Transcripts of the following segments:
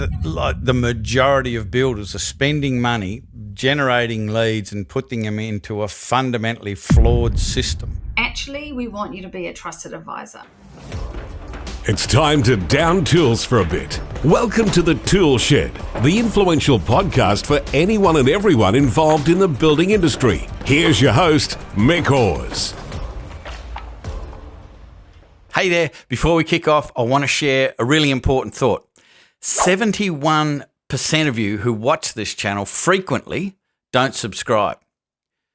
the majority of builders are spending money generating leads and putting them into a fundamentally flawed system. Actually, we want you to be a trusted advisor. It's time to down tools for a bit. Welcome to the ToolShed, the influential podcast for anyone and everyone involved in the building industry. Here's your host, Mick Hawes. Hey there, before we kick off, I want to share a really important thought. 71% of you who watch this channel frequently don't subscribe.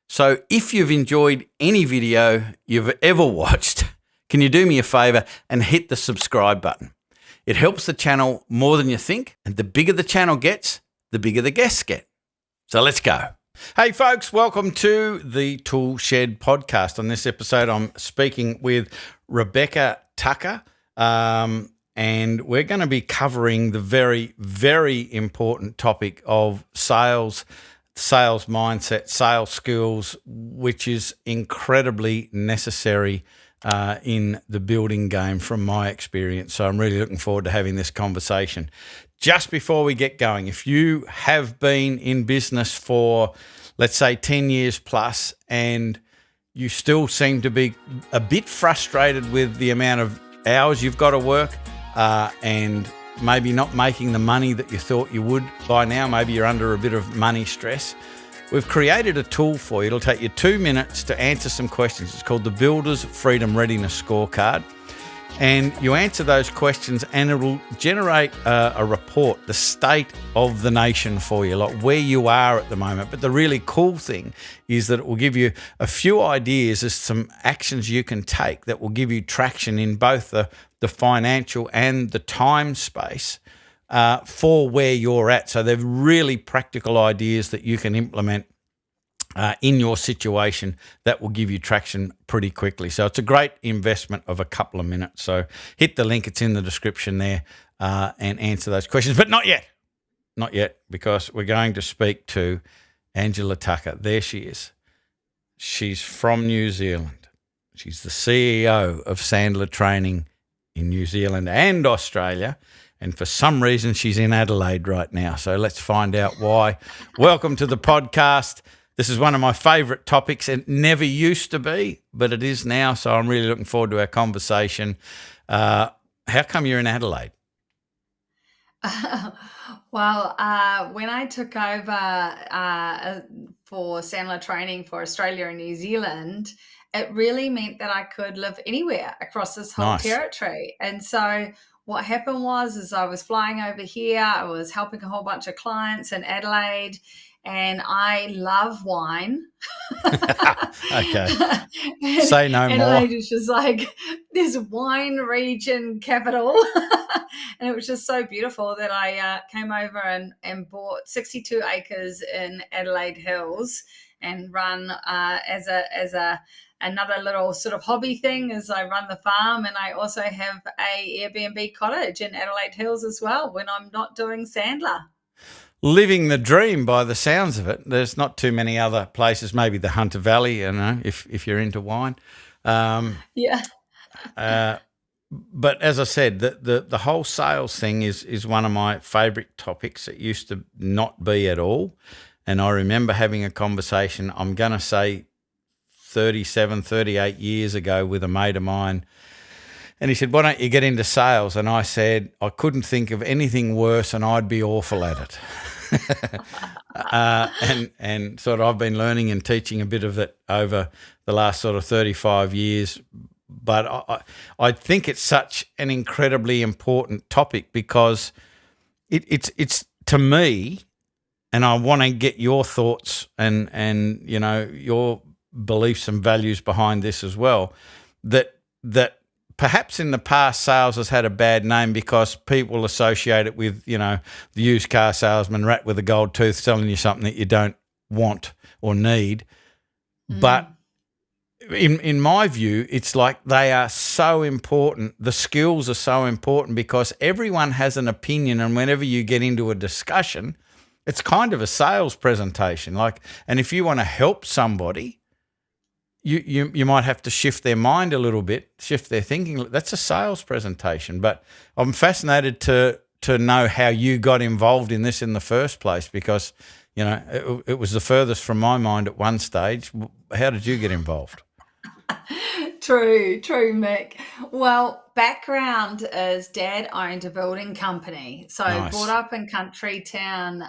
So if you've enjoyed any video you've ever watched, can you do me a favor and hit the subscribe button? It helps the channel more than you think, and the bigger the channel gets, the bigger the guests get. So let's go. Hey folks, welcome to the ToolShed Podcast. On this episode, I'm speaking with Rebekah Tucker, and we're going to be covering the very, very important topic of sales mindset, sales skills, which is incredibly necessary in the building game from my experience. So I'm really looking forward to having this conversation. Just before we get going, if you have been in business for, let's say, 10 years plus, and you still seem to be a bit frustrated with the amount of hours you've got to work and maybe not making the money that you thought you would by now, maybe you're under a bit of money stress, we've created a tool for you. It'll take you 2 minutes to answer some questions. It's called the Builder's Freedom Readiness Scorecard. And you answer those questions and it will generate a report, the state of the nation for you, like where you are at the moment. But the really cool thing is that it will give you a few ideas as some actions you can take that will give you traction in both the financial and the time space for where you're at. So they're really practical ideas that you can implement in your situation that will give you traction pretty quickly. So it's a great investment of a couple of minutes. So hit the link, it's in the description there, and answer those questions. But not yet, because we're going to speak to Angela Tucker. There she is. She's from New Zealand. She's the CEO of Sandler Training in New Zealand and Australia. And for some reason, she's in Adelaide right now. So let's find out why. Welcome to the podcast. This is one of my favourite topics. It never used to be, but it is now. So I'm really looking forward to our conversation. How come you're in Adelaide? Well, when I took over for Sandler Training for Australia and New Zealand, it really meant that I could live anywhere across this whole territory. And so what happened was I was flying over here. I was helping a whole bunch of clients in Adelaide. And I love wine. Okay. Say no more. Adelaide is just like this wine region capital. And it was just so beautiful that I came over and bought 62 acres in Adelaide Hills and run as another little sort of hobby thing as I run the farm. And I also have a Airbnb cottage in Adelaide Hills as well when I'm not doing Sandler. Living the dream by the sounds of it. There's not too many other places, maybe the Hunter Valley, you know, if you're into wine. Yeah. But as I said, the whole sales thing is one of my favourite topics. It used to not be at all. And I remember having a conversation, I'm going to say 37, 38 years ago with a mate of mine. And he said, why don't you get into sales? And I said, I couldn't think of anything worse and I'd be awful at it. And sort of I've been learning and teaching a bit of it over the last sort of 35 years. But I think it's such an incredibly important topic because it's to me, and I want to get your thoughts and you know your beliefs and values behind this as well, that perhaps in the past sales has had a bad name because people associate it with, you know, the used car salesman, rat with a gold tooth selling you something that you don't want or need. But in my view, it's like they are so important. The skills are so important because everyone has an opinion, and whenever you get into a discussion, it's kind of a sales presentation. Like, and if you want to help somebody, you might have to shift their mind a little bit, shift their thinking. That's a sales presentation. But I'm fascinated to to know how you got involved in this in the first place, because, you know, it was the furthest from my mind at one stage. How did you get involved? True, Mick. Well, background is Dad owned a building company. So Nice. brought up in country town,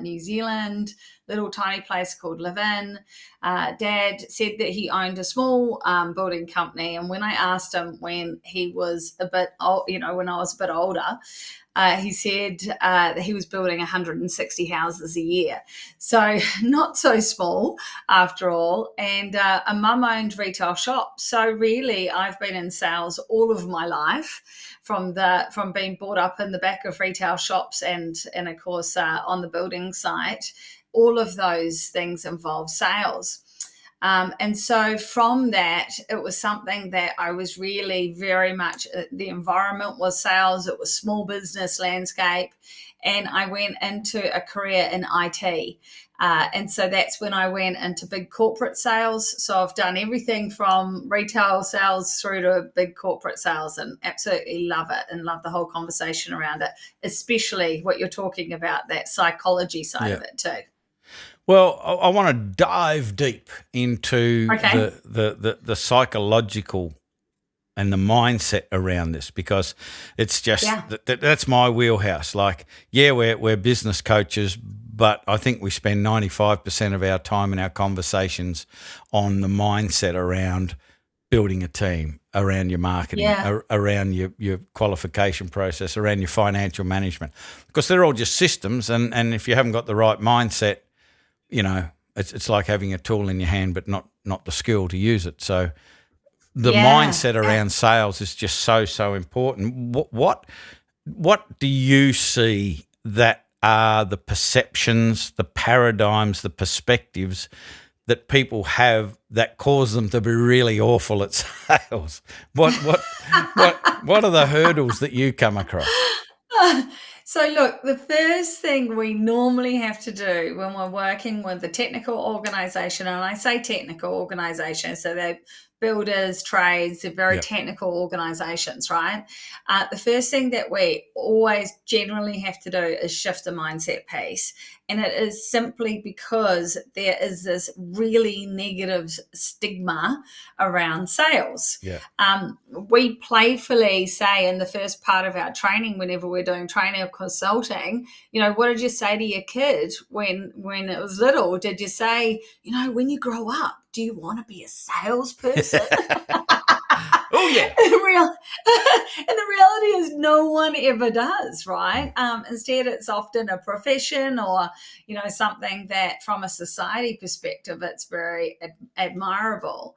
New Zealand, little tiny place called Live In. Dad said that he owned a small building company. And when I asked him when he was a bit old, when I was a bit older, he said that he was building 160 houses a year. So not so small after all. And a mum owned retail shop. So really, I've been in sales all of my life, from being brought up in the back of retail shops and of course on the building site. All of those things involve sales. And so from that, it was something that I was really very much, the environment was sales, it was small business landscape, and I went into a career in IT. And so that's when I went into big corporate sales. So I've done everything from retail sales through to big corporate sales, and absolutely love it and love the whole conversation around it, especially what you're talking about, that psychology side of it too. Well, I want to dive deep into the psychological and the mindset around this, because it's just that's my wheelhouse. Like, we're business coaches, but I think we spend 95% of our time in our conversations on the mindset around building a team, around your marketing, around your qualification process, around your financial management, because they're all just systems, and if you haven't got the right mindset, you know, it's like having a tool in your hand but not the skill to use it. So the mindset around sales is just so important. What do you see that are the perceptions, the paradigms, the perspectives that people have that cause them to be really awful at sales? What are the hurdles that you come across? So look, the first thing we normally have to do when we're working with a technical organisation, and I say technical organisation, so they're builders, trades, they're very technical organisations, right? The first thing that we always generally have to do is shift the mindset piece. And it is simply because there is this really negative stigma around sales. Yeah. We playfully say in the first part of our training, whenever we're doing training or consulting, what did you say to your kid when it was little? Did you say, when you grow up, do you want to be a salesperson? Oh, yeah. And the reality is no one ever does, right? Instead, it's often a profession or, something that from a society perspective, it's very admirable.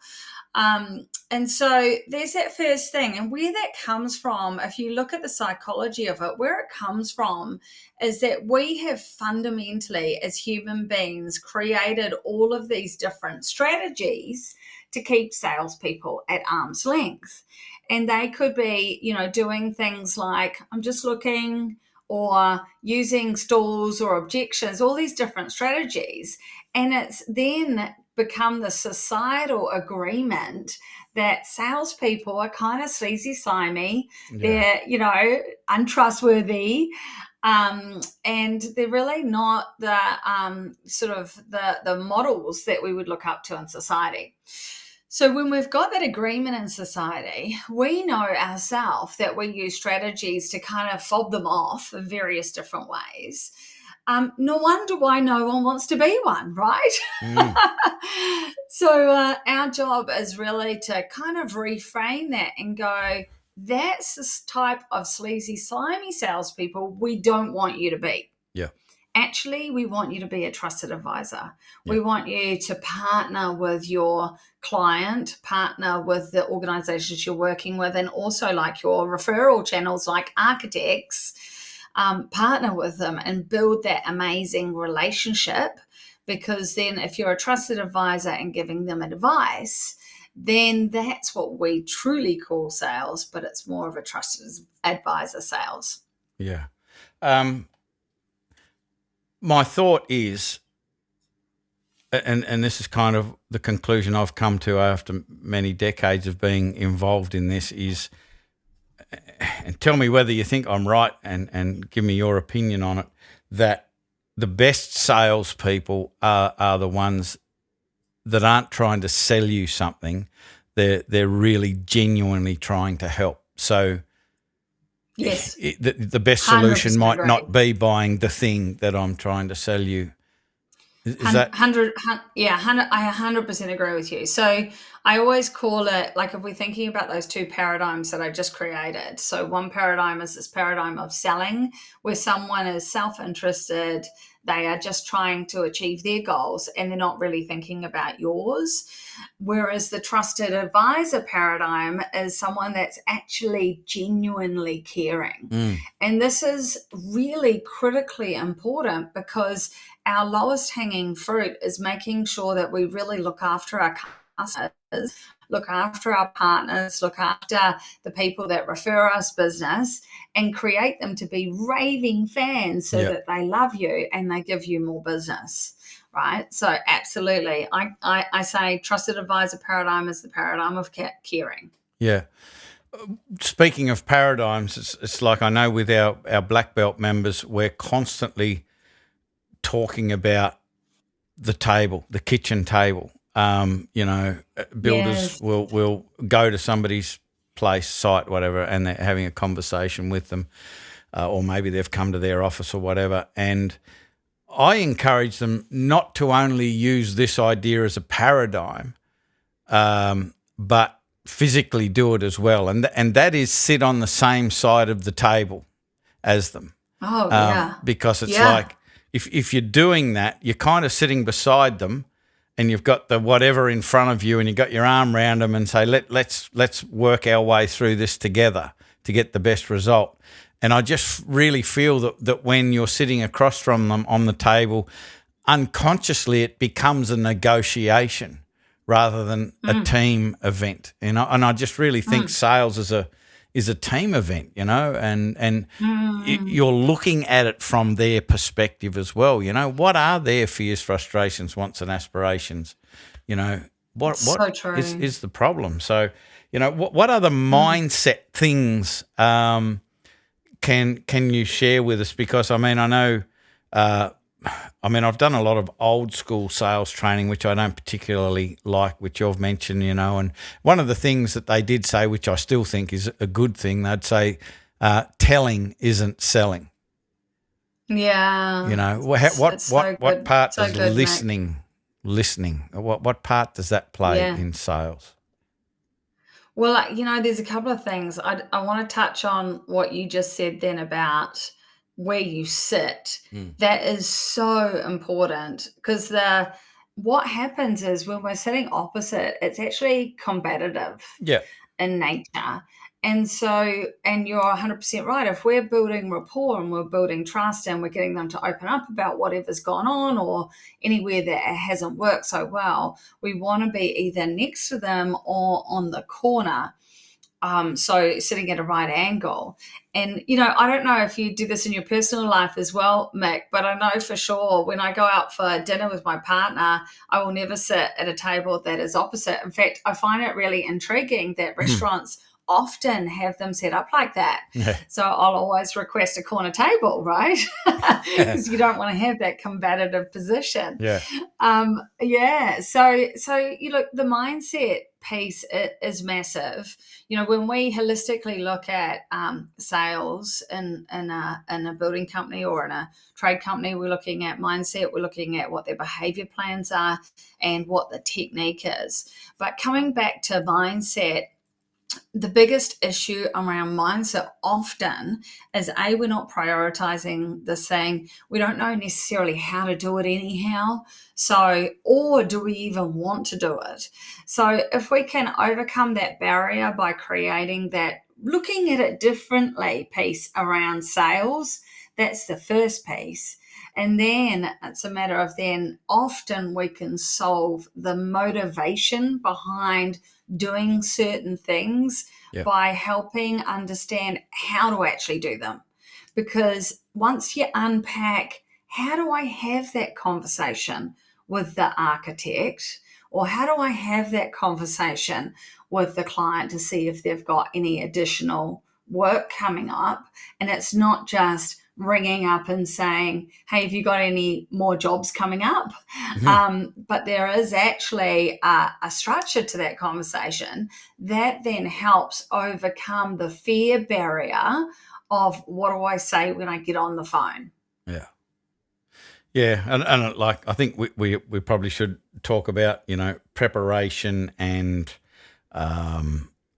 And so there's that first thing. And where that comes from, if you look at the psychology of it, where it comes from is that we have fundamentally, as human beings, created all of these different strategies to keep salespeople at arm's length. And they could be, doing things like, I'm just looking, or using stalls or objections, all these different strategies. And it's then become the societal agreement that salespeople are kind of sleazy, slimy, they're, untrustworthy, and they're really not the the models that we would look up to in society. So when we've got that agreement in society, we know ourselves that we use strategies to kind of fob them off in various different ways. No wonder why no one wants to be one, right? So our job is really to kind of reframe that and go, that's this type of sleazy, slimy salespeople we don't want you to be. Yeah. Actually, we want you to be a trusted advisor. Yeah. We want you to partner with your client, partner with the organizations you're working with, and also like your referral channels like architects, partner with them and build that amazing relationship. Because then if you're a trusted advisor and giving them advice, then that's what we truly call sales, but it's more of a trusted advisor sales. Yeah. My thought is, and this is kind of the conclusion I've come to after many decades of being involved in this, is, and tell me whether you think I'm right and give me your opinion on it, that the best salespeople are the ones that aren't trying to sell you something. They're really genuinely trying to help. So Yes. The best solution might agree. not be buying the thing that I'm trying to sell you. Is that 100? Yeah, 100. I 100% agree with you. So I always call it, like, if we're thinking about those two paradigms that I just created. So one paradigm is this paradigm of selling, where someone is self-interested. They are just trying to achieve their goals and they're not really thinking about yours. Whereas the trusted advisor paradigm is someone that's actually genuinely caring. And this is really critically important, because our lowest hanging fruit is making sure that we really look after our customers, look after our partners, look after the people that refer us business, and create them to be raving fans so that they love you and they give you more business, right? So absolutely. I say trusted advisor paradigm is the paradigm of caring. Yeah. Speaking of paradigms, it's like, I know with our black belt members, we're constantly talking about the table, the kitchen table. Builders will go to somebody's place, site, whatever, and they're having a conversation with them, or maybe they've come to their office or whatever. And I encourage them not to only use this idea as a paradigm, but physically do it as well. And that is sit on the same side of the table as them. Oh, yeah. Because it's like, if you're doing that, you're kind of sitting beside them, and you've got the whatever in front of you, and you've got your arm around them, and say, let's work our way through this together to get the best result. And I just really feel that when you're sitting across from them on the table, unconsciously it becomes a negotiation rather than a team event. And I just really think sales is a team event, and you're looking at it from their perspective as well. What are their fears, frustrations, wants and aspirations? What so true. is the problem? So, what other mindset things can you share with us? Because I know I've done a lot of old school sales training, which I don't particularly like, which you've mentioned, and one of the things that they did say, which I still think is a good thing, they'd say, telling isn't selling. Yeah. What part so does good, listening, what part does that play in sales? Well, there's a couple of things. I want to touch on what you just said then about where you sit. That is so important, because what happens is when we're sitting opposite, it's actually combative in nature. And you're 100% right. If we're building rapport and we're building trust and we're getting them to open up about whatever's gone on or anywhere that it hasn't worked so well, we want to be either next to them or on the corner. So sitting at a right angle. And, I don't know if you do this in your personal life as well, Mick, but I know for sure when I go out for dinner with my partner, I will never sit at a table that is opposite. In fact, I find it really intriguing that restaurants often have them set up like that. So I'll always request a corner table, right? Because you don't want to have that combative position. So the mindset piece is massive. When we holistically look at sales in a building company or in a trade company, we're looking at mindset, we're looking at what their behavior plans are and what the technique is. But coming back to mindset, the biggest issue around mindset often is we're not prioritizing the saying, we don't know necessarily how to do it anyhow. So, or do we even want to do it? So if we can overcome that barrier by creating that looking at it differently piece around sales, that's the first piece. And then it's a matter of then often we can solve the motivation behind doing certain things by helping understand how to actually do them. Because once you unpack, how do I have that conversation with the architect? Or how do I have that conversation with the client to see if they've got any additional work coming up, and it's not just ringing up and saying, hey, have you got any more jobs coming up? But there is actually a structure to that conversation that then helps overcome the fear barrier of what do I say when I get on the phone? Yeah. Yeah, and like I think we probably should talk about, preparation and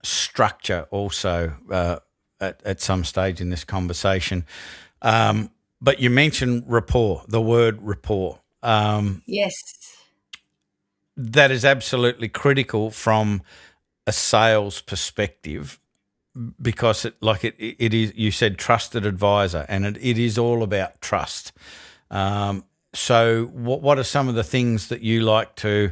structure also at some stage in this conversation. But you mentioned rapport, the word rapport. Yes. That is absolutely critical from a sales perspective because it is, you said trusted advisor, and it is all about trust. So what are some of the things that you like to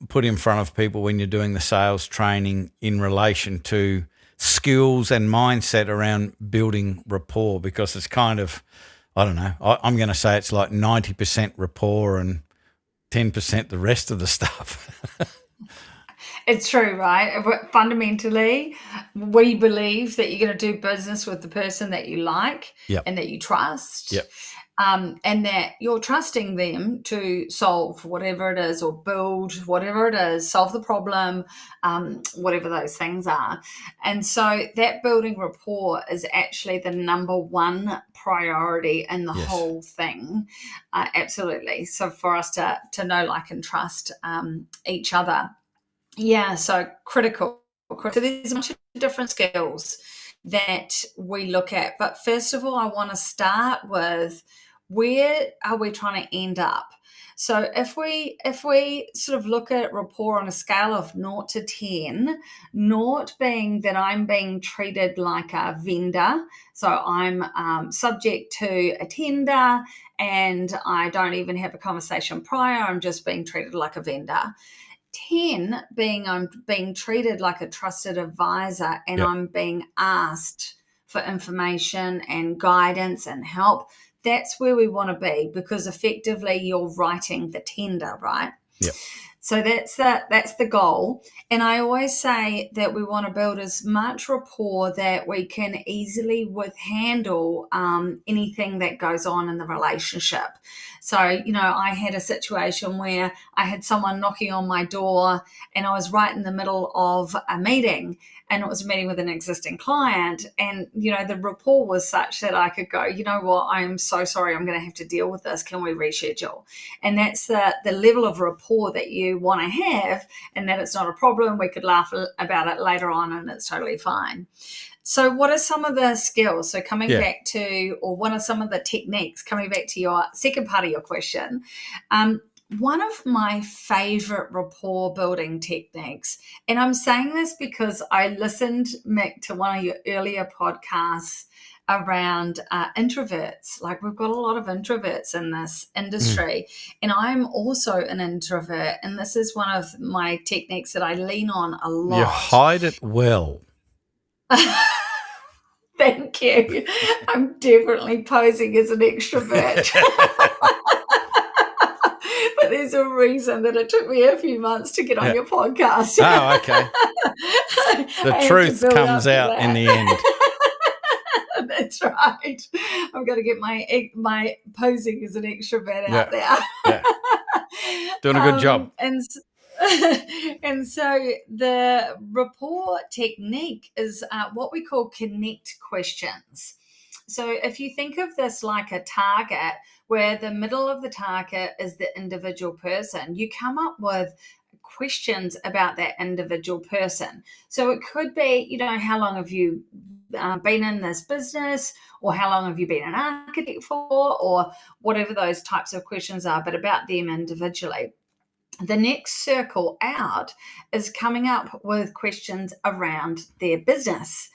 put in front of people when you're doing the sales training in relation to skills and mindset around building rapport? Because it's kind of, I don't know, I'm going to say it's like 90% rapport and 10% the rest of the stuff. It's true, right? Fundamentally, we believe that you're going to do business with the person that you like Yep. and that you trust. Yep. And that you're trusting them to solve whatever it is or build whatever it is, solve the problem, whatever those things are. And so that building rapport is actually the number one priority in the Yes. whole thing. Absolutely. So for us to know, like, and trust each other. Yeah, so critical. So there's a bunch of different skills that we look at. But first of all, I want to start with, where are we trying to end up? So if we sort of look at rapport on a scale of 0 to 10, 0 being that I'm being treated like a vendor, so I'm subject to a tender and I don't even have a conversation prior, I'm just being treated like a vendor. 10 being I'm being treated like a trusted advisor and Yep. I'm being asked for information and guidance and help. That's where we want to be, because effectively you're writing the tender, right? Yep. So that's the goal. And I always say that we want to build as much rapport that we can easily handle anything that goes on in the relationship. So, I had a situation where I had someone knocking on my door and I was right in the middle of a meeting, and it was a meeting with an existing client. And, the rapport was such that I could go, you know what, I am so sorry, I'm going to have to deal with this. Can we reschedule? And that's the level of rapport that you want to have, and that it's not a problem. We could laugh about it later on and it's totally fine. So what are some of the skills? So coming back to, or what are some of the techniques, coming back to your second part of your question, one of my favorite rapport building techniques, and I'm saying this because I listened, Mick, to one of your earlier podcasts around introverts. Like, we've got a lot of introverts in this industry, and I'm also an introvert, and this is one of my techniques that I lean on a lot. You hide it well. Thank you. I'm definitely posing as an extrovert. But there's a reason that it took me a few months to get on your podcast. Oh, okay. The truth comes out in the end. That's right. I've got to get my posing as an extrovert out there. Yeah. Doing a good job. And so the rapport technique is what we call connect questions. So if you think of this like a target, where the middle of the target is the individual person, you come up with questions about that individual person. So it could be, how long have you been in this business, or how long have you been an architect for, or whatever those types of questions are, but about them individually. The next circle out is coming up with questions around their business.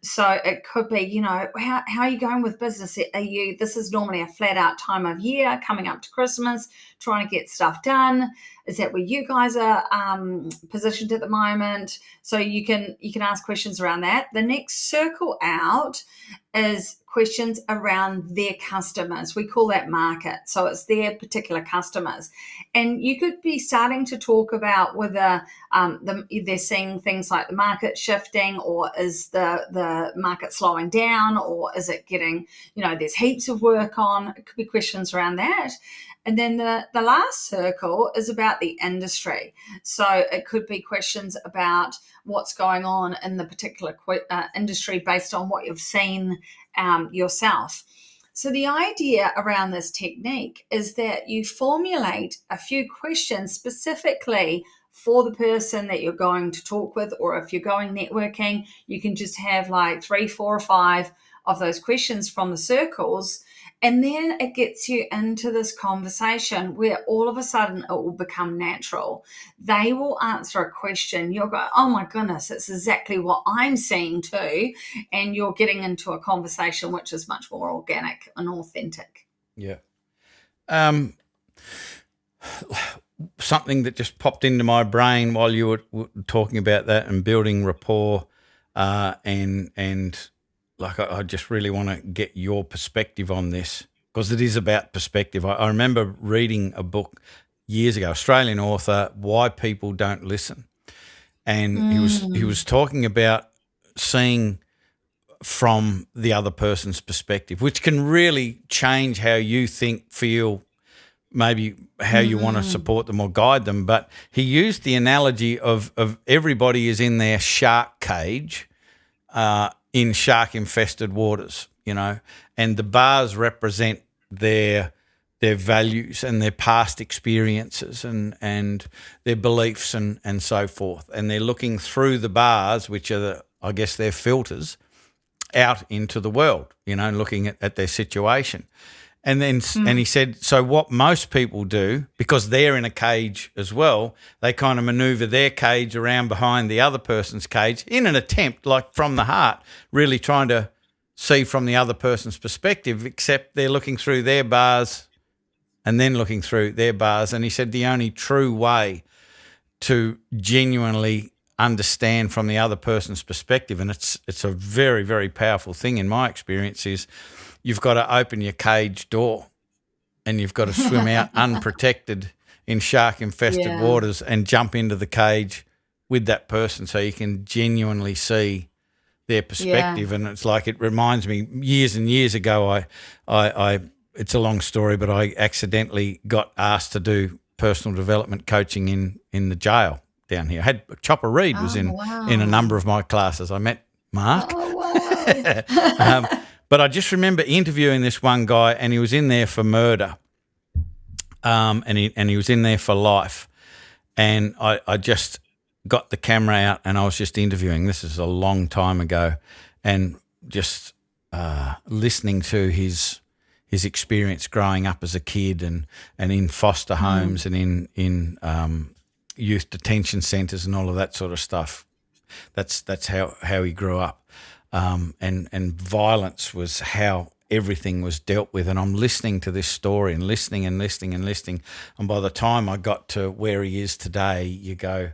So it could be, how are you going with business? This is normally a flat out time of year coming up to Christmas, trying to get stuff done. is that where you guys are positioned at the moment? So you can ask questions around that. The next circle out is questions around their customers. We call that market. So it's their particular customers. And you could be starting to talk about whether they're seeing things like the market shifting, or is the market slowing down, or is it getting, there's heaps of work on. It could be questions around that. And then the last circle is about the industry. So it could be questions about what's going on in the particular industry based on what you've seen yourself. So the idea around this technique is that you formulate a few questions specifically for the person that you're going to talk with, or if you're going networking, you can just have like 3, 4, or 5 of those questions from the circles. And then it gets you into this conversation where all of a sudden it will become natural. They will answer a question. You'll go, oh my goodness, it's exactly what I'm seeing too. And you're getting into a conversation which is much more organic and authentic. Yeah. Something that just popped into my brain while you were talking about that and building rapport, and like I just really want to get your perspective on this, because it is about perspective. I remember reading a book years ago, Australian author, Why People Don't Listen, and he was talking about seeing from the other person's perspective, which can really change how you think, feel, maybe how you want to support them or guide them. But he used the analogy of everybody is in their shark cage, in shark-infested waters, and the bars represent their values and their past experiences and their beliefs and so forth. And they're looking through the bars, which are, I guess, their filters, out into the world, looking at their situation. And then and he said, so what most people do, because they're in a cage as well, they kind of maneuver their cage around behind the other person's cage in an attempt, like from the heart, really trying to see from the other person's perspective, except they're looking through their bars and then looking through their bars. And he said the only true way to genuinely understand from the other person's perspective, and it's a very, very powerful thing in my experience, is you've got to open your cage door and you've got to swim out unprotected in shark-infested waters and jump into the cage with that person so you can genuinely see their perspective. And it's like, it reminds me, years and years ago, I it's a long story, but I accidentally got asked to do personal development coaching in the jail down here. I had Chopper Reed was in a number of my classes. I met Mark. Oh, wow. But I just remember interviewing this one guy, and he was in there for murder, and he was in there for life. And I just got the camera out, and I was just interviewing. This is a long time ago, and just listening to his experience growing up as a kid, and in foster homes and in youth detention centres and all of that sort of stuff. That's how he grew up. And violence was how everything was dealt with. And I'm listening to this story and listening. And by the time I got to where he is today, you go,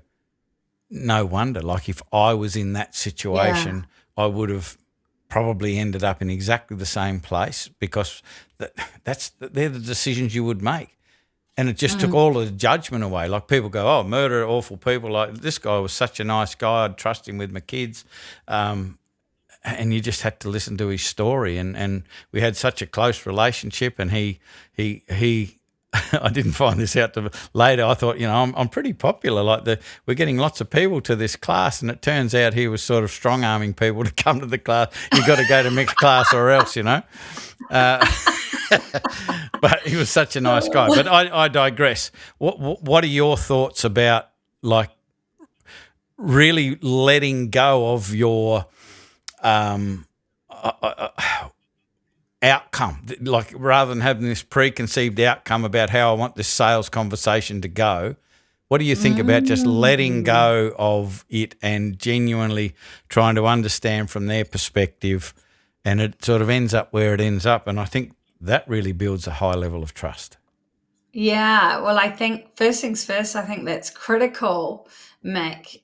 no wonder. Like, if I was in that situation, I would have probably ended up in exactly the same place, because they're the decisions you would make. And it just took all of the judgment away. Like, people go, oh, murder, awful people. Like, this guy was such a nice guy. I'd trust him with my kids. And you just had to listen to his story, and we had such a close relationship. And he I didn't find this out till later. I thought, I'm pretty popular. Like, we're getting lots of people to this class, and it turns out he was sort of strong arming people to come to the class. You got to go to mixed class or else, But he was such a nice guy. But I digress. What are your thoughts about, like, really letting go of your outcome, like, rather than having this preconceived outcome about how I want this sales conversation to go? What do you think about just letting go of it and genuinely trying to understand from their perspective, and it sort of ends up where it ends up? And I think that really builds a high level of trust. Yeah, well, I think first things first, I think that's critical, Mick,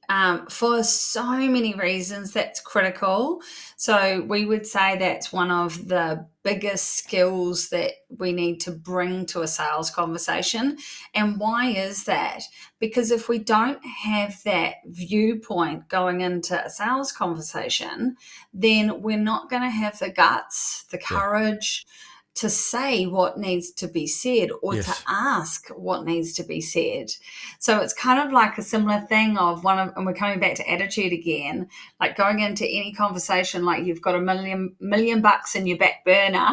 for so many reasons. That's critical. So we would say that's one of the biggest skills that we need to bring to a sales conversation. And why is that? Because if we don't have that viewpoint going into a sales conversation, then we're not going to have the guts, the Yeah. courage to say what needs to be said or to Yes. ask what needs to be said. So it's kind of like a similar thing of and we're coming back to attitude again, like going into any conversation, like you've got a million bucks in your back burner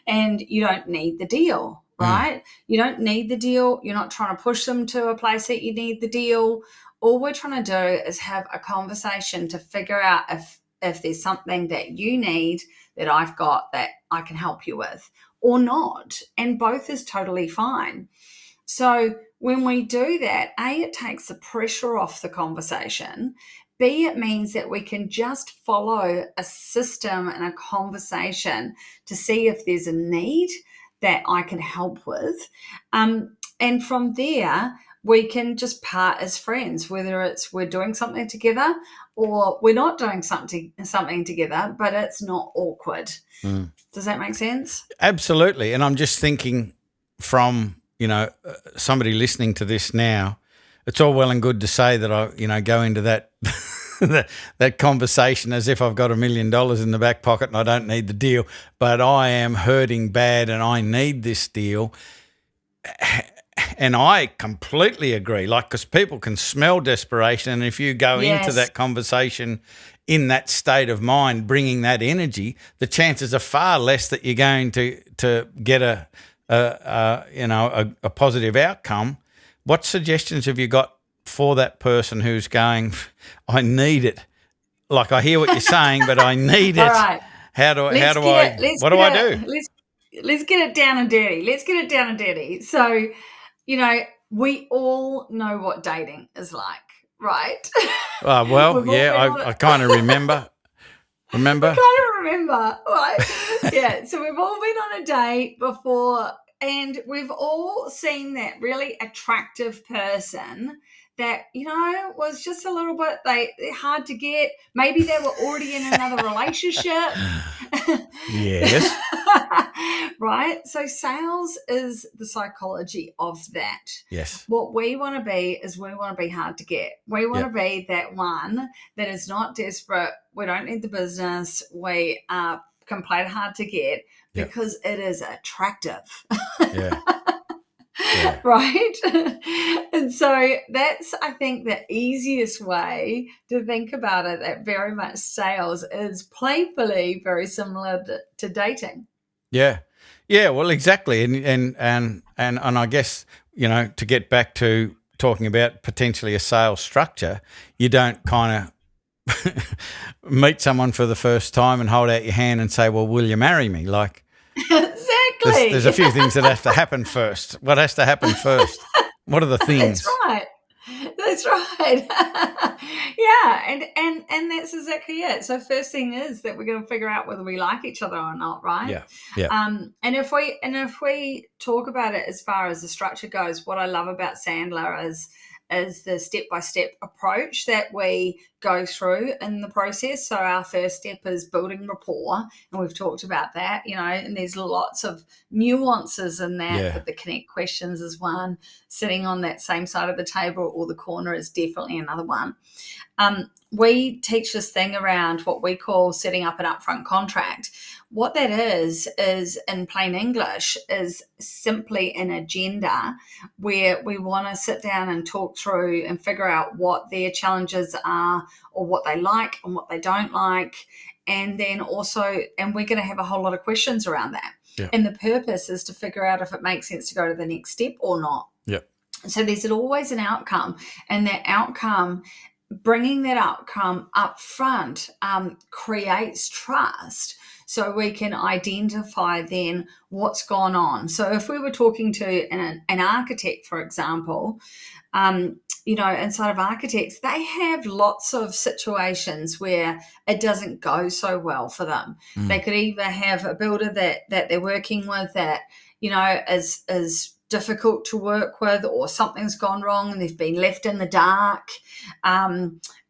and you don't need the deal, right? You don't need the deal. You're not trying to push them to a place that you need the deal. All we're trying to do is have a conversation to figure out if there's something that you need that I've got that I can help you with or not. And both is totally fine. So when we do that, A, it takes the pressure off the conversation. B, it means that we can just follow a system and a conversation to see if there's a need that I can help with. And from there, we can just part as friends, whether it's we're doing something together or we're not doing something together, but it's not awkward. Does that make sense? Absolutely. And I'm just thinking from, somebody listening to this now, it's all well and good to say that I, go into that that conversation as if I've got $1 million in the back pocket and I don't need the deal, but I am hurting bad and I need this deal. And I completely agree, because people can smell desperation. And if you go into that conversation in that state of mind, bringing that energy, the chances are far less that you're going to get a positive outcome. What suggestions have you got for that person who's going, I need it? Like, I hear what you're saying, but I need it. All right. What do I do? Let's get it down and dirty. So, we all know what dating is like, right? I kind of remember. I kind of remember, right? Yeah, so we've all been on a date before and we've all seen that really attractive person that, was just a little bit they're hard to get. Maybe they were already in another relationship. Yes. Right? So sales is the psychology of that. Yes. What we want to be is we want to be hard to get. We want to be that one that is not desperate. We don't need the business. We can play it hard to get because it is attractive. Yeah. Right? And so that's, I think, the easiest way to think about it, that very much sales is playfully very similar to dating. Yeah. Yeah, well, exactly. And I guess, to get back to talking about potentially a sales structure, you don't kind of meet someone for the first time and hold out your hand and say, well, will you marry me? Like, exactly. There's a few things that have to happen first. What has to happen first? What are the things? That's right. Yeah, and that's exactly it. So first thing is that we're going to figure out whether we like each other or not, right? Yeah. And if we talk about it as far as the structure goes, what I love about Sandler is the step-by-step approach that we go through in the process. So our first step is building rapport, and we've talked about that, and there's lots of nuances in that, but the connect questions is one, sitting on that same side of the table or the corner is definitely another one. We teach this thing around what we call setting up an upfront contract. What that is in plain English, is simply an agenda where we want to sit down and talk through and figure out what their challenges are or what they like and what they don't like. And then also, and we're going to have a whole lot of questions around that. Yeah. And the purpose is to figure out if it makes sense to go to the next step or not. Yeah. So there's always an outcome, and that outcome, bringing that outcome up front creates trust, so we can identify then what's gone on. So if we were talking to an architect, for example, inside of architects, they have lots of situations where it doesn't go so well for them. They could either have a builder that they're working with that, is difficult to work with, or something's gone wrong and they've been left in the dark,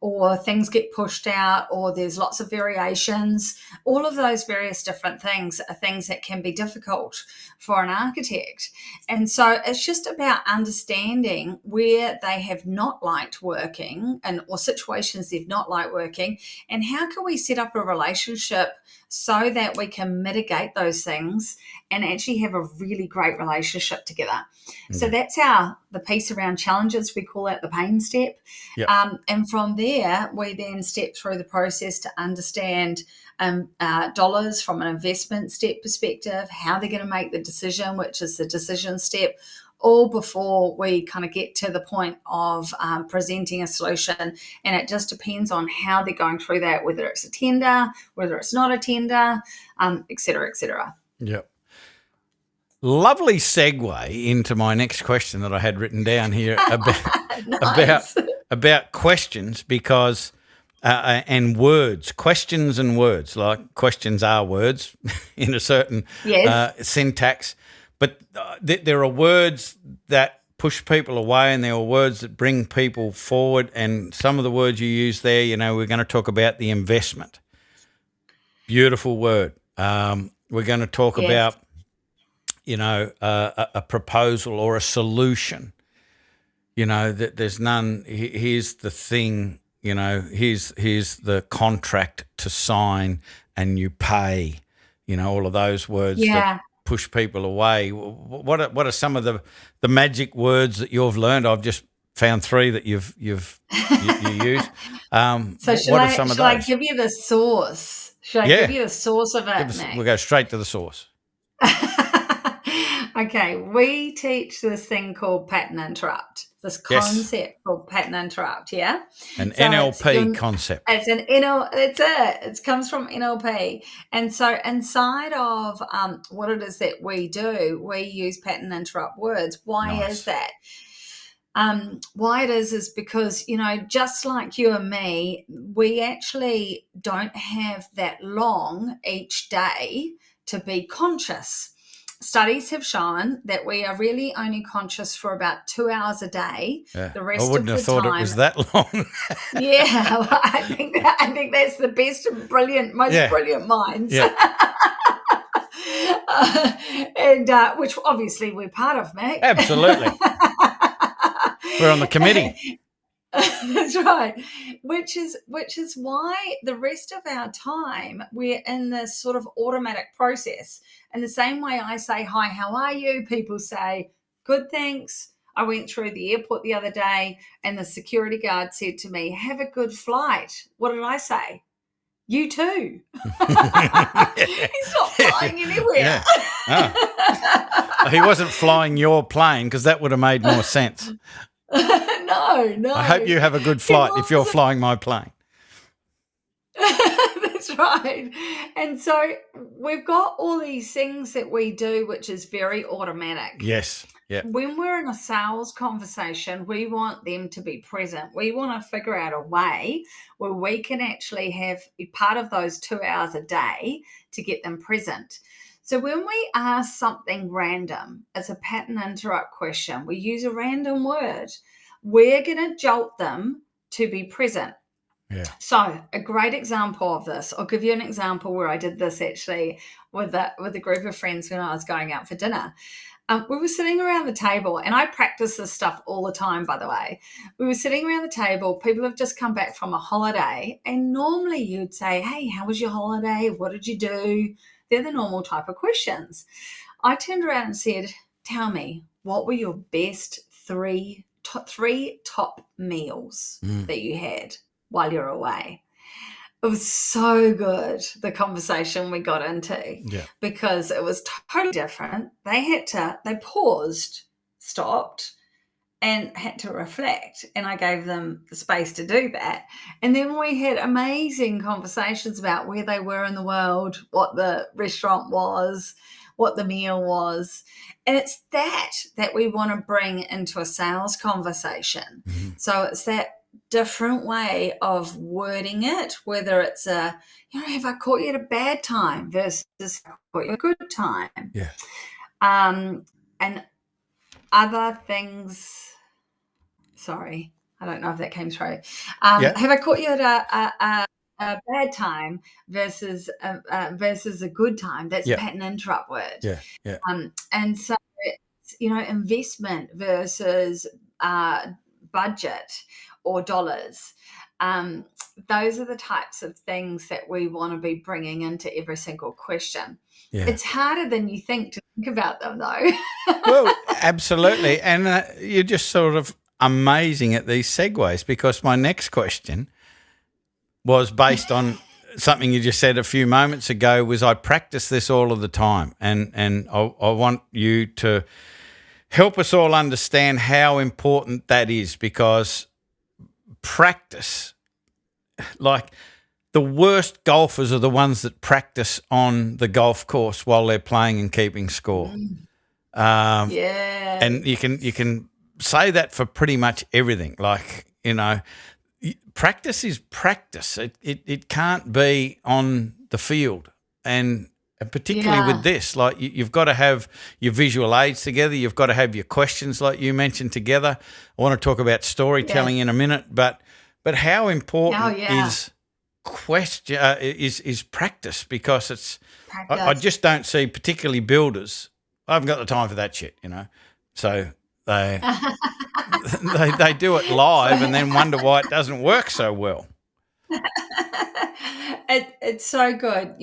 or things get pushed out, or there's lots of variations. All of those various different things are things that can be difficult for an architect. And so it's just about understanding where they have not liked working, or situations they've not liked working, and how can we set up a relationship so that we can mitigate those things and actually have a really great relationship together. Mm-hmm. So that's the piece around challenges. We call that the pain step. Yep. And from there, we then step through the process to understand dollars from an investment step perspective, how they're going to make the decision, which is the decision step, all before we kind of get to the point of presenting a solution. And it just depends on how they're going through that, whether it's a tender, whether it's not a tender, et cetera, et cetera. Yep. Lovely segue into my next question that I had written down here about questions, because and words, questions and words, like questions are words in a certain syntax, but there are words that push people away and there are words that bring people forward, and some of the words you use there, we're going to talk about the investment. Beautiful word. We're going to talk about a proposal or a solution, that there's none. Here's the thing, here's the contract to sign and you pay, all of those words that push people away. What are some of the magic words that you've learned? I've just found 3 that you use. So should I give you the source? Should I give you the source of it, We'll go straight to the source. Okay, we teach this thing called pattern interrupt, this concept called pattern interrupt, yeah? An NLP concept. It's an it's it. It comes from NLP. And so inside of what it is that we do, we use pattern interrupt words. Why is that? Why it is because, just like you and me, we actually don't have that long each day to be conscious. Studies have shown that we are really only conscious for about 2 hours a day. Yeah. The rest I wouldn't of have the thought time, it was that long. Yeah, well, I think that's the best, most brilliant minds. Yeah. And which obviously we're part of, Mick. Absolutely. We're on the committee. That's right. Which is why the rest of our time we're in this sort of automatic process. And the same way I say, hi, how are you? People say, good, thanks. I went through the airport the other day and the security guard said to me, have a good flight. What did I say? You too. He's not flying anywhere. Yeah. Oh. He wasn't flying your plane, because that would have made more sense. No. I hope you have a good flight if you're flying my plane. That's right. And so we've got all these things that we do, which is very automatic. Yes. Yeah. When we're in a sales conversation, we want them to be present. We want to figure out a way where we can actually be part of those 2 hours a day to get them present. So when we ask something random, it's a pattern interrupt question. We use a random word. We're going to jolt them to be present. Yeah. So a great example of this, I'll give you an example where I did this actually with a group of friends when I was going out for dinner. We were sitting around the table, and I practice this stuff all the time, by the way. We were sitting around the table. People have just come back from a holiday, and normally you'd say, hey, how was your holiday? What did you do? They're the normal type of questions. I turned around and said, tell me, what were your best three top meals that you had while you're away? It was so good, the conversation we got into, because it was totally different. They paused, stopped, and had to reflect, and I gave them the space to do that. And then we had amazing conversations about where they were in the world, what the restaurant was, what the meal was. And it's that we want to bring into a sales conversation. Mm-hmm. So it's that different way of wording it, whether it's have I caught you at a bad time versus have I caught you at a good time? Yeah. And other things. Sorry, I don't know if that came through. Yeah. Have I caught you at a bad time versus a good time? That's Yeah. pattern interrupt word. Yeah. Yeah. And so it's, investment versus budget or dollars. Those are the types of things that we want to be bringing into every single question. Yeah. It's harder than you think to think about them, though. Well, absolutely. And you're just sort of amazing at these segues, because my next question was based on something you just said a few moments ago. Was I practice this all of the time, and I want you to help us all understand how important that is, because practice, like the worst golfers are the ones that practice on the golf course while they're playing and keeping score. Yeah. And you can say that for pretty much everything. Like, practice is practice. It can't be on the field. And particularly with this, like you've got to have your visual aids together. You've got to have your questions, like you mentioned, together. I want to talk about storytelling in a minute, but how important is is practice, because it's I just don't see, particularly builders. I haven't got the time for that shit, So they they do it live and then wonder why it doesn't work so well. It's so good.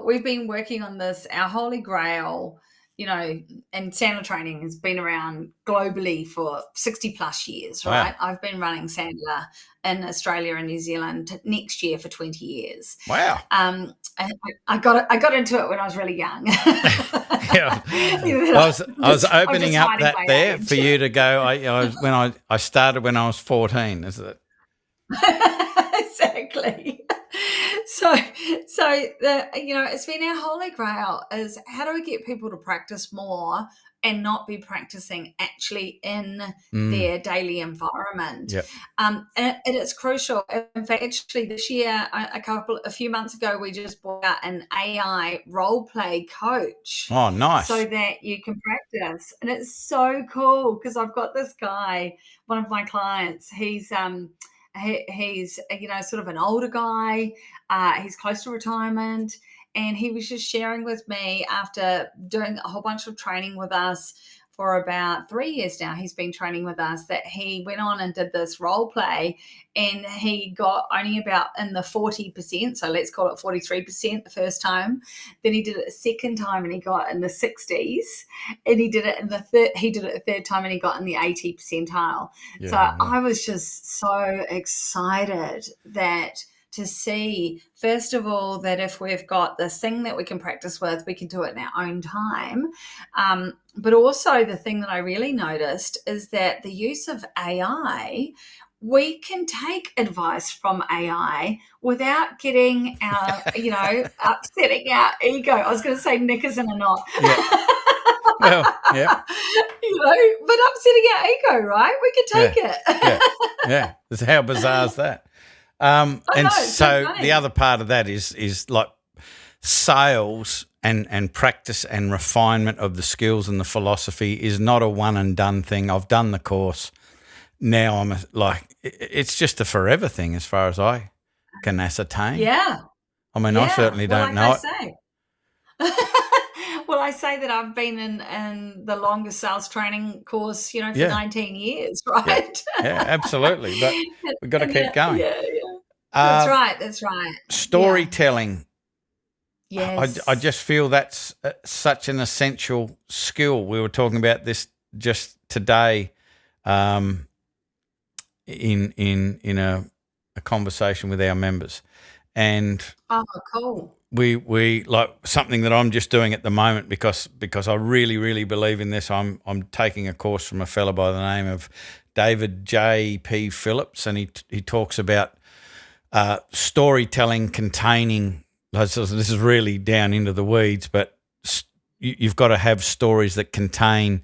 We've been working on this. Our holy grail, and Sandler training has been around globally for 60 plus years, right? Wow. I've been running Sandler in Australia and New Zealand next year for 20 years. Wow. I got into it when I was really young. Yeah. I was opening up that there for you to go. I started when I was 14, is it? Exactly. So it's been our holy grail is, how do we get people to practice more and not be practicing actually in their daily environment? Yep. And it is crucial. In fact, actually this year, a few months ago, we just brought out an AI role play coach. Oh, nice. So that you can practice. And it's so cool, because I've got this guy, one of my clients, he's sort of an older guy. He's close to retirement, and he was just sharing with me, after doing a whole bunch of training with us for about 3 years now. He's been training with us, that he went on and did this role play, and he got only about in the 40%. So let's call it 43% the first time. Then he did it a second time and he got in the 60s, and he did it the third time and he got in the 80 percentile. I was just so excited to see, first of all, that if we've got this thing that we can practice with, we can do it in our own time. But also the thing that I really noticed is that the use of AI, we can take advice from AI without getting our, upsetting our ego. I was going to say knickers in a knot. Yeah. Well, yeah. But upsetting our ego, right? We can take it. Yeah. How bizarre is that? The other part of that is like sales and practice and refinement of the skills and the philosophy is not a one and done thing. I've done the course. Now it's just a forever thing as far as I can ascertain. Yeah. I mean, I certainly don't know it. Well, I say that I've been in the longest sales training course, for 19 years, right? Yeah, absolutely. But we've got to keep going. Yeah. That's right. Storytelling. Yes. I just feel that's such an essential skill. We were talking about this just today in a conversation with our members. And cool. We like something that I'm just doing at the moment because I really, really believe in this. I'm taking a course from a fellow by the name of David J.P. Phillips, and he talks about storytelling containing. This is really down into the weeds, but you've got to have stories that contain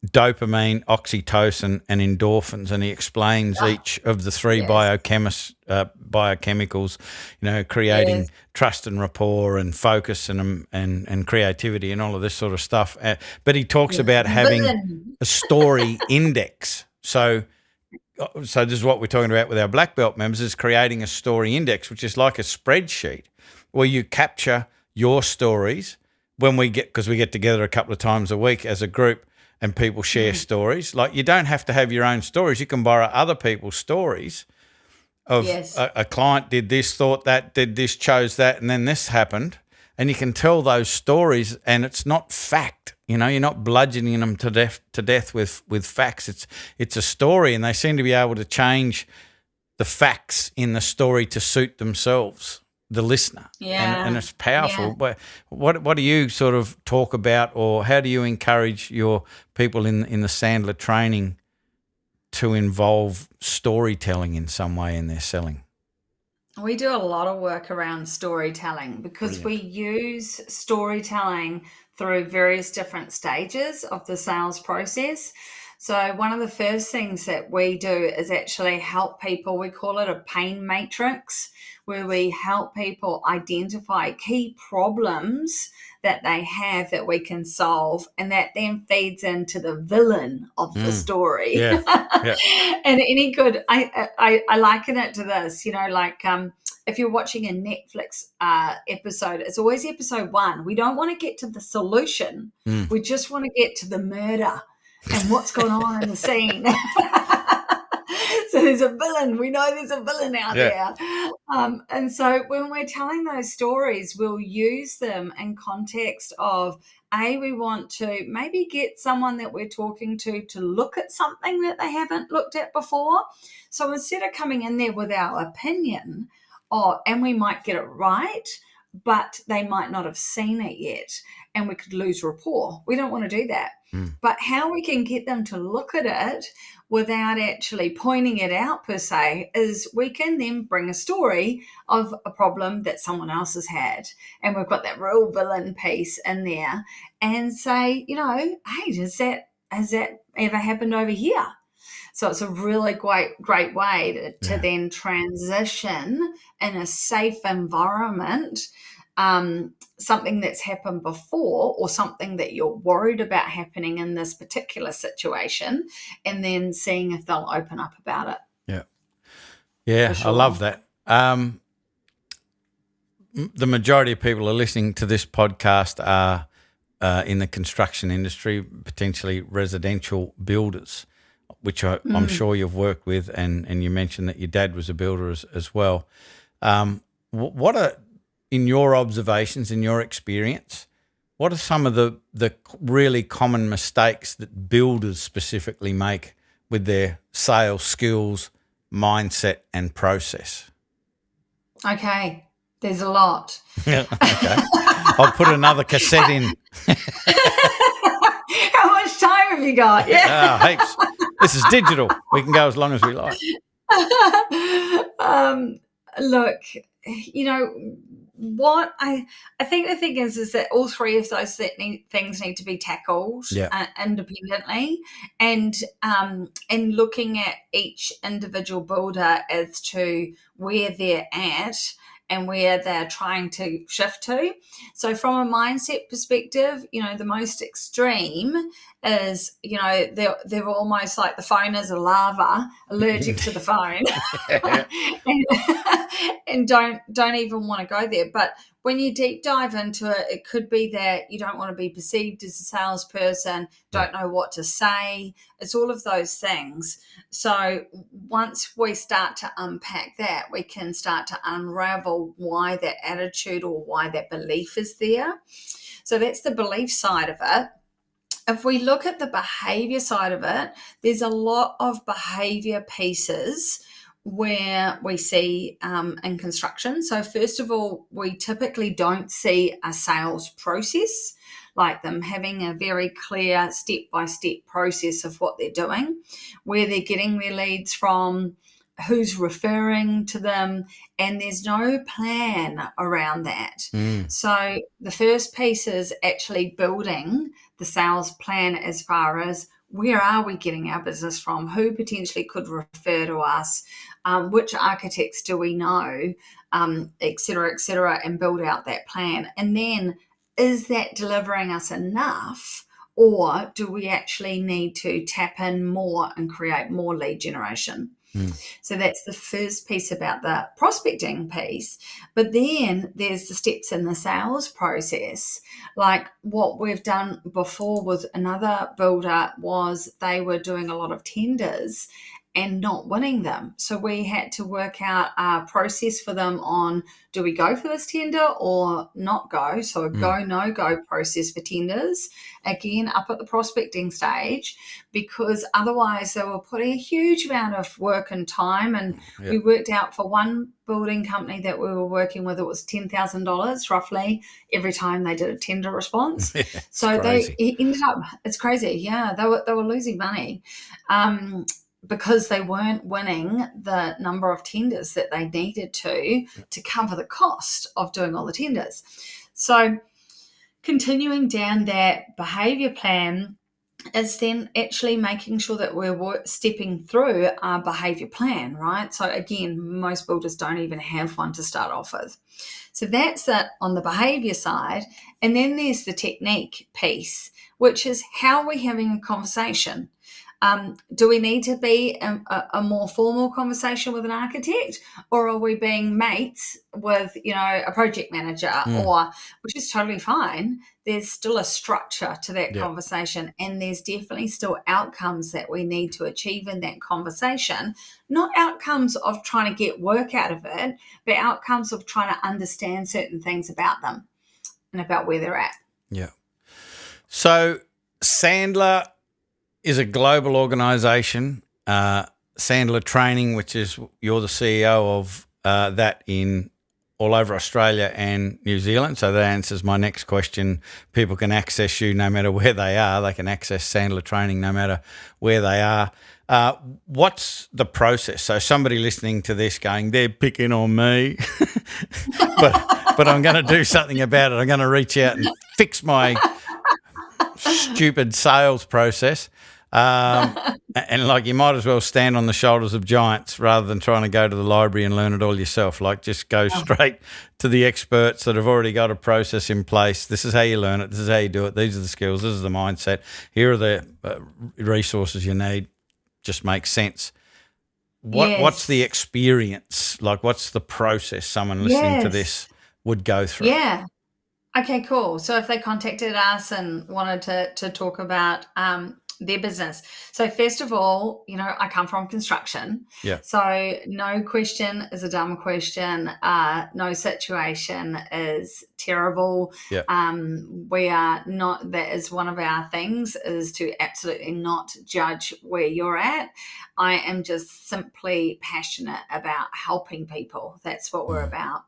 dopamine, oxytocin, and endorphins, and he explains each of the three biochemicals, creating trust and rapport and focus and creativity and all of this sort of stuff. But he talks about having a story index. So this is what we're talking about with our black belt members, is creating a story index, which is like a spreadsheet where you capture your stories because we get together a couple of times a week as a group and people share stories. Like, you don't have to have your own stories. You can borrow other people's stories of a client did this, thought that, did this, chose that, and then this happened. And you can tell those stories, and it's not fact. You're not bludgeoning them to death with facts. It's a story, and they seem to be able to change the facts in the story to suit themselves, the listener. And it's powerful. But what do you sort of talk about, or how do you encourage your people in the Sandler training to involve storytelling in some way in their selling? We do a lot of work around storytelling because we use storytelling through various different stages of the sales process. So one of the first things that we do is actually help people. We call it a pain matrix, where we help people identify key problems that they have that we can solve, and that then feeds into the villain of the story. Yeah. And any good, I liken it to this, if you're watching a Netflix episode, it's always episode 1. We don't want to get to the solution. We just want to get to the murder and what's going on in the scene. So there's a villain. We know there's a villain out there. And so when we're telling those stories, we'll use them in context of, we want to maybe get someone that we're talking to look at something that they haven't looked at before. So instead of coming in there with our opinion, and we might get it right, but they might not have seen it yet, and we could lose rapport. We don't want to do that. But how we can get them to look at it without actually pointing it out per se is we can then bring a story of a problem that someone else has had, and we've got that real villain piece in there, and say, hey, has that ever happened over here? So it's a really great way to then transition in a safe environment, something that's happened before or something that you're worried about happening in this particular situation, and then seeing if they'll open up about it. Yeah, Sure. I love that. The majority of people are listening to this podcast are in the construction industry, potentially residential builders, which I'm sure you've worked with, and you mentioned that your dad was a builder as well. What are, in your observations, in your experience, what are some of the really common mistakes that builders specifically make with their sales skills, mindset, and process? Okay, there's a lot. Okay. I'll put another cassette in. How much time have you got? Heaps. This is digital. We can go as long as we like. Look, what I think the thing is that all three of those things need to be tackled independently, and looking at each individual builder as to where they're at and where they're trying to shift to. So from a mindset perspective, the most extreme is, they're almost like the phone is a lava, allergic to the phone, and don't even want to go there. But when you deep dive into it, it could be that you don't want to be perceived as a salesperson, don't know what to say. It's all of those things. So once we start to unpack that, we can start to unravel why that attitude or why that belief is there. So that's the belief side of it. If we look at the behavior side of it, there's a lot of behavior pieces where we see in construction. So first of all, we typically don't see a sales process, like them having a very clear step-by-step process of what they're doing, where they're getting their leads from, who's referring to them, and there's no plan around that. So the first piece is actually building the sales plan as far as where are we getting our business from? Who potentially could refer to us? Which architects do we know? Et cetera, and build out that plan. And then, is that delivering us enough? Or do we actually need to tap in more and create more lead generation? So that's the first piece about the prospecting piece. But then there's the steps in the sales process. Like what we've done before with another builder was they were doing a lot of tenders and not winning them. So we had to work out a process for them on, do we go for this tender or not go? So a go, no go process for tenders, again, up at the prospecting stage, because otherwise they were putting a huge amount of work and time. And we worked out for one building company that we were working with, it was $10,000 roughly every time they did a tender response. So crazy. they ended up, it's crazy. Yeah, they were losing money. Because they weren't winning the number of tenders that they needed to cover the cost of doing all the tenders. So continuing down that behavior plan is then actually making sure that we're stepping through our behavior plan, right? So again, most builders don't even have one to start off with. So that's it on the behavior side. And then there's the technique piece, which is how are we having a conversation? Do we need to be a more formal conversation with an architect, or are we being mates with, a project manager, or, which is totally fine. There's still a structure to that conversation, and there's definitely still outcomes that we need to achieve in that conversation, not outcomes of trying to get work out of it, but outcomes of trying to understand certain things about them and about where they're at. Yeah. So Sandler is a global organisation, Sandler Training, which is you're the CEO of that in all over Australia and New Zealand. So that answers my next question. People can access you no matter where they are. They can access Sandler Training no matter where they are. What's the process? So somebody listening to this going, they're picking on me, but I'm going to do something about it. I'm going to reach out and fix my stupid sales process. And like you might as well stand on the shoulders of giants rather than trying to go to the library and learn it all yourself. Like just go straight to the experts that have already got a process in place. This is how you learn it. This is how you do it. These are the skills. This is the mindset. Here are the resources you need. Just makes sense. What's the experience? Like what's the process someone listening to this would go through? Yeah. Okay, cool. So if they contacted us and wanted to talk about their business. So first of all, I come from construction. Yeah. So no question is a dumb question. No situation is terrible. Yeah. We are not, that is one of our things, is to absolutely not judge where you're at. I am just simply passionate about helping people. That's what we're about.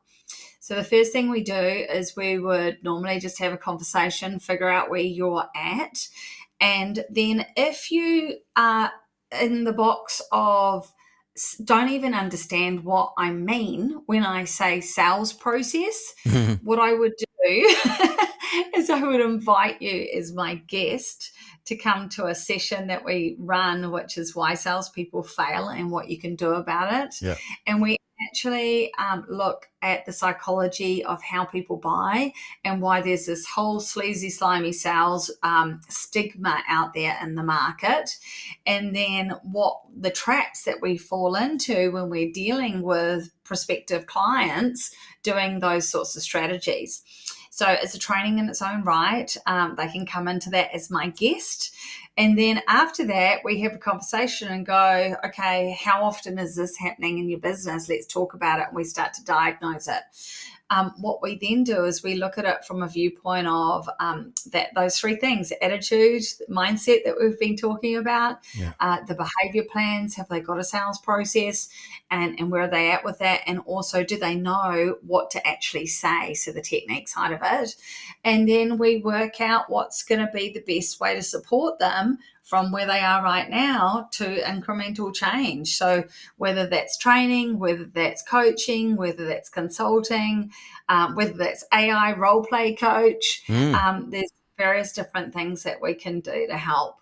So the first thing we do is we would normally just have a conversation, figure out where you're at. And then if you are in the box of don't even understand what I mean when I say sales process, what I would do is I would invite you as my guest to come to a session that we run, which is why salespeople fail and what you can do about it. Yeah. And we actually look at the psychology of how people buy and why there's this whole sleazy, slimy sales stigma out there in the market. And then what the traps that we fall into when we're dealing with prospective clients doing those sorts of strategies. So it's a training in its own right. They can come into that as my guest. And then after that, we have a conversation and go, okay, how often is this happening in your business? Let's talk about it. And we start to diagnose it. What we then do is we look at it from a viewpoint of those three things: attitude, mindset that we've been talking about, the behavior plans, have they got a sales process, and where are they at with that? And also, do they know what to actually say? So the technique side of it. And then we work out what's going to be the best way to support them from where they are right now to incremental change. So whether that's training, whether that's coaching, whether that's consulting, whether that's AI role play coach, there's various different things that we can do to help.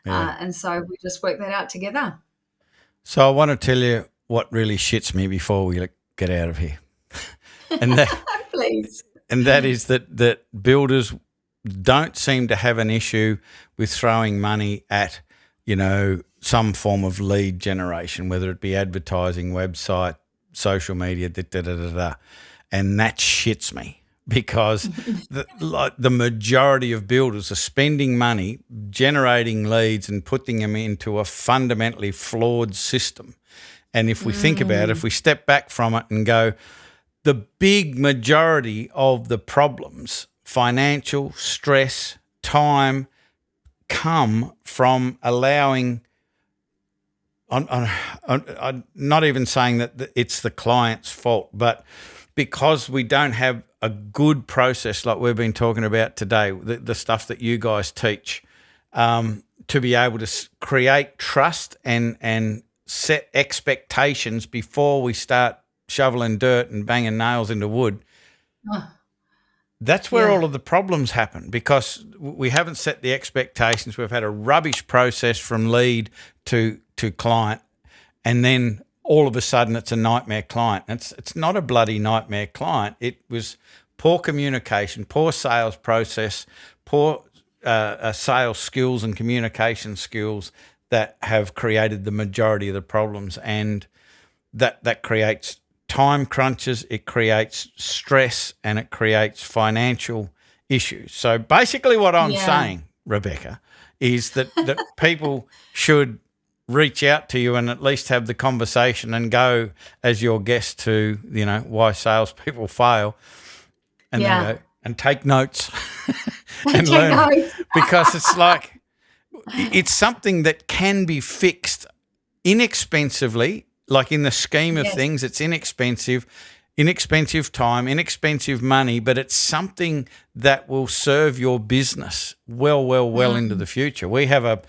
Yeah. And so we just work that out together. So I want to tell you what really shits me before we get out of here. And that Please. and that is that builders don't seem to have an issue with throwing money at, some form of lead generation, whether it be advertising, website, social media, and that shits me because the majority of builders are spending money generating leads and putting them into a fundamentally flawed system. And if we think about it, if we step back from it and go, the big majority of the problems, financial, stress, time, come from allowing I'm not even saying that it's the client's fault, but because we don't have a good process like we've been talking about today, the stuff that you guys teach, to be able to create trust and set expectations before we start shoveling dirt and banging nails into wood. That's where all of the problems happen because we haven't set the expectations. We've had a rubbish process from lead to client, and then all of a sudden it's a nightmare client. It's not a bloody nightmare client. It was poor communication, poor sales process, poor sales skills and communication skills that have created the majority of the problems, and that creates time crunches, it creates stress, and it creates financial issues. So basically what I'm saying, Rebekah, is that people should reach out to you and at least have the conversation and go as your guest to, why salespeople fail, and then go and take notes and learn. Because it's like it's something that can be fixed inexpensively. Like in the scheme of things, it's inexpensive time, inexpensive money, but it's something that will serve your business well into the future. We have a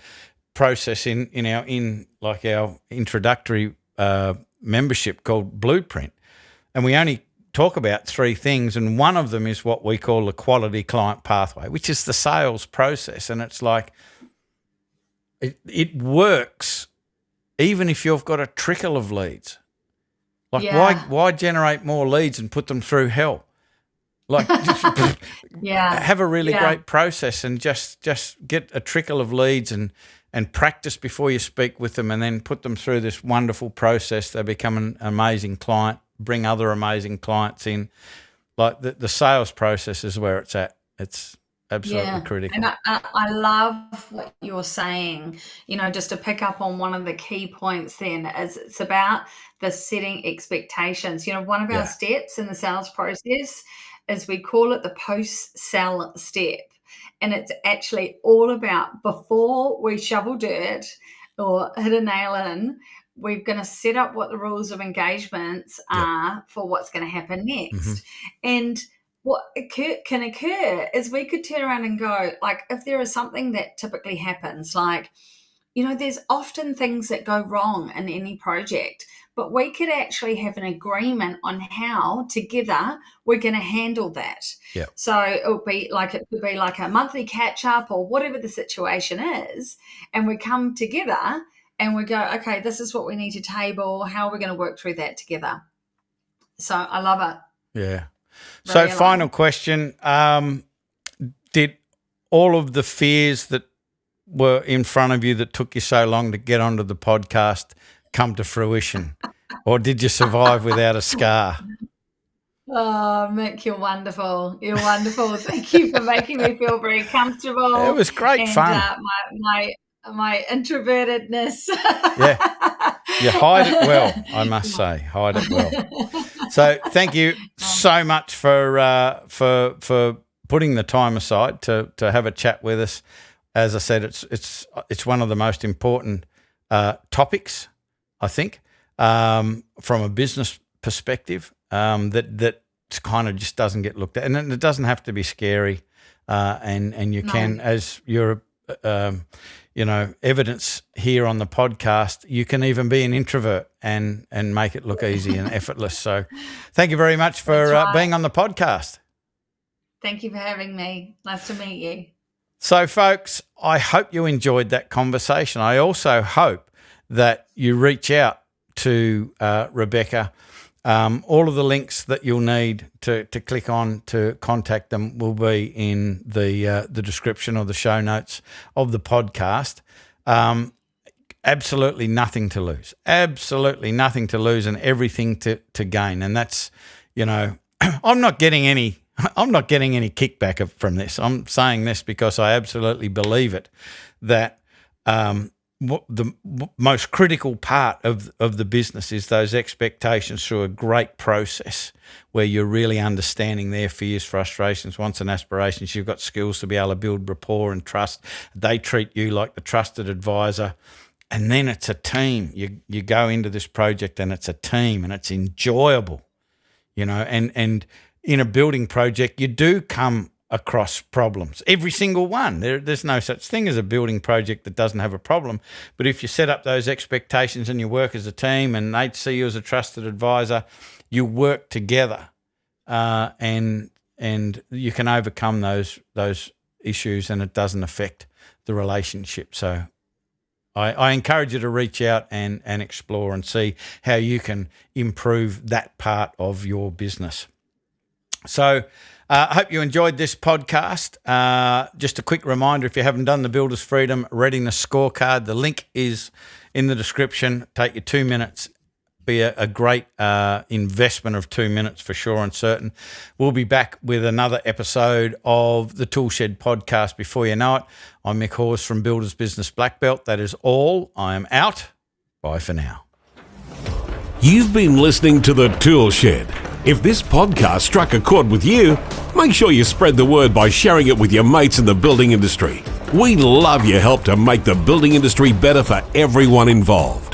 process in our introductory membership called Blueprint, and we only talk about 3 things, and one of them is what we call the quality client pathway, which is the sales process, and it's like it works. Even if you've got a trickle of leads, why generate more leads and put them through hell? Like, have a really great process and just get a trickle of leads and practice before you speak with them, and then put them through this wonderful process. They become an amazing client, bring other amazing clients in. Like the sales process is where it's at. It's absolutely critical. And I love what you're saying, just to pick up on one of the key points then is it's about the setting expectations. One of our steps in the sales process is we call it the post-sell step. And it's actually all about before we shovel dirt or hit a nail in, we're going to set up what the rules of engagements are for what's going to happen next. And what can occur is we could turn around and go, like, if there is something that typically happens, like, there's often things that go wrong in any project, but we could actually have an agreement on how together we're going to handle that. So it could be like a monthly catch up or whatever the situation is, and we come together and we go, okay, this is what we need to table. How are we going to work through that together? So I love it. Yeah. So final question, did all of the fears that were in front of you that took you so long to get onto the podcast come to fruition, or did you survive without a scar? Oh, Mick, you're wonderful. You're wonderful. Thank you for making me feel very comfortable. It was great fun. My introvertedness. You hide it well, I must say. Hide it well. So thank you so much for putting the time aside to have a chat with us. As I said, it's one of the most important topics, I think, from a business perspective, that kind of just doesn't get looked at, and it doesn't have to be scary, and you can, as you're evidence here on the podcast, you can even be an introvert and make it look easy and effortless. So thank you very much for being on the podcast. Thank you for having me. Nice to meet you. So, folks, I hope you enjoyed that conversation. I also hope that you reach out to Rebekah. All of the links that you'll need to click on to contact them will be in the description or the show notes of the podcast. Absolutely nothing to lose. Absolutely nothing to lose and everything to gain. And that's, I'm not getting any kickback from this. I'm saying this because I absolutely believe it, that the most critical part of the business is those expectations through a great process where you're really understanding their fears, frustrations, wants and aspirations. You've got skills to be able to build rapport and trust. They treat you like the trusted advisor. And then it's a team. You go into this project and it's a team and it's enjoyable, and in a building project, you do come across problems. Every single one. There's no such thing as a building project that doesn't have a problem. But if you set up those expectations and you work as a team and they see you as a trusted advisor, you work together and you can overcome those issues and it doesn't affect the relationship. So I encourage you to reach out and explore and see how you can improve that part of your business. So I hope you enjoyed this podcast. Just a quick reminder, if you haven't done the Builders Freedom Readiness Scorecard, the link is in the description. Take you 2 minutes. Be a great investment of 2 minutes for sure and certain. We'll be back with another episode of the ToolShed Podcast before you know it. I'm Mick Hawes from Builders Business Black Belt. That is all. I am out. Bye for now. You've been listening to the ToolShed. If this podcast struck a chord with you, make sure you spread the word by sharing it with your mates in the building industry. We love your help to make the building industry better for everyone involved.